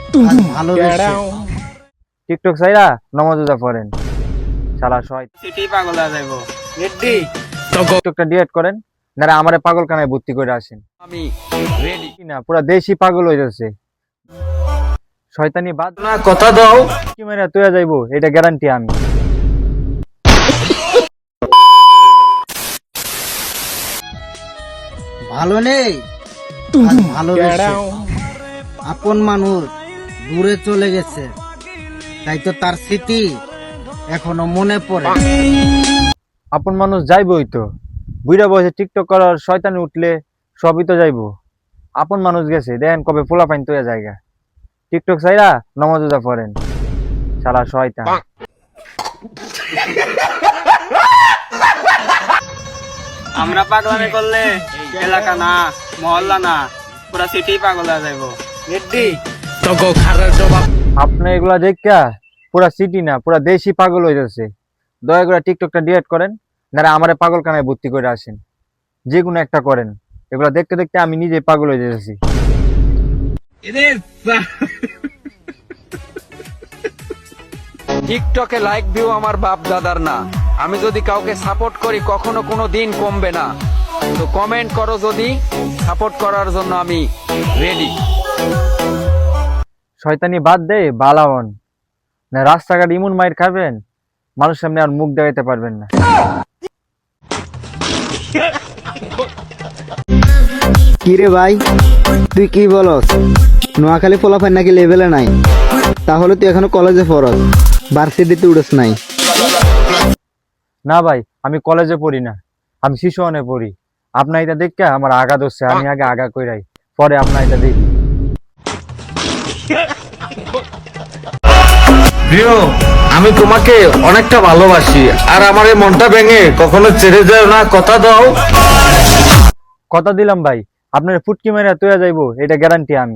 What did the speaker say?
ভালোবেসে টিকটক চাইরা নামাজ রোজা পড়েন শালা শয়তান সিটি পাগল হয়ে যাইবো রেডি টিকটকটা ডিলিট করেন নারে আমারে পাগলখানায় ভর্তি করে আসেন আমি রেডি না পুরা দেশই পাগল হয়ে যাচ্ছে শয়তানি বাদ না কথা দাও কি মেরা তুইয়া যাইবো এটা গ্যারান্টি আমি ভালো নেই ভালোবেসে আপন মানুষ দূরে চলে গেছে তাই তো তার স্মৃতি এখনো মনে পড়ে। আপন মানুষ যাইবই তো বুড়া বয়সে টিকটক করার শয়তানি উঠলে সবই তো যাইবো আপন মানুষ গেছে দেখেন কবে পোলা পাইন তুইয়া জায়গা টিকটক চাইরা নামাজ রোজা পড়েন শালা শয়তান আমরা পাগলামি করলে এলাকা না মহল্লা না পুরা সিটি পাগল হয়ে যাইবো রেডি আপনি এগুলা দেখা পুরা সিটি না পুরা দেশই পাগল হয়ে যাচ্ছে দয়া করে টিকটকটা ডিলিট করেন নারে আমারে পাগলখানায় ভর্তি করে আসেন যে কোনো একটা করেন এগুলা দেখতে দেখতে আমি নিজে পাগল হয়ে যাচ্ছি টিকটকে লাইক ভিউ আমার বাপ দাদার না আমি যদি কাউকে সাপোর্ট করি কখনো কোনো দিন কমবে না তো কমেন্ট করো যদি সাপোর্ট করার জন্য আমি রেডি শয়তানি বাদ দে বালা হন না রাস্তাঘাট ইমন মাইর খাবেন মানুষের সামনে আর মুখ দেখাইতে পারবেন না কি রে ভাই তুই কি বলস নোয়াখালী ফলাফল নাকি লেভেলে নাই তাহলে তুই এখনো কলেজে পড়স ভার্সিটিতে উঠস নাই? না ভাই আমি কলেজে পড়ি না আমি শিশু অনে পড়ি আপনার এটা দেখে আমার আগা ধরছে আমি আগে আগা কইরাই পরে আপনার এটা দেখি প্রিয় আমি তোমাকে অনেকটা ভালোবাসি আর আমার এই মনটা ভেঙে কখনো ছেড়ে যাও না কথা দাও কথা দিলাম ভাই আপনার ফুটকি মেরে তুইয়া যাইবো এটা গ্যারান্টি আমি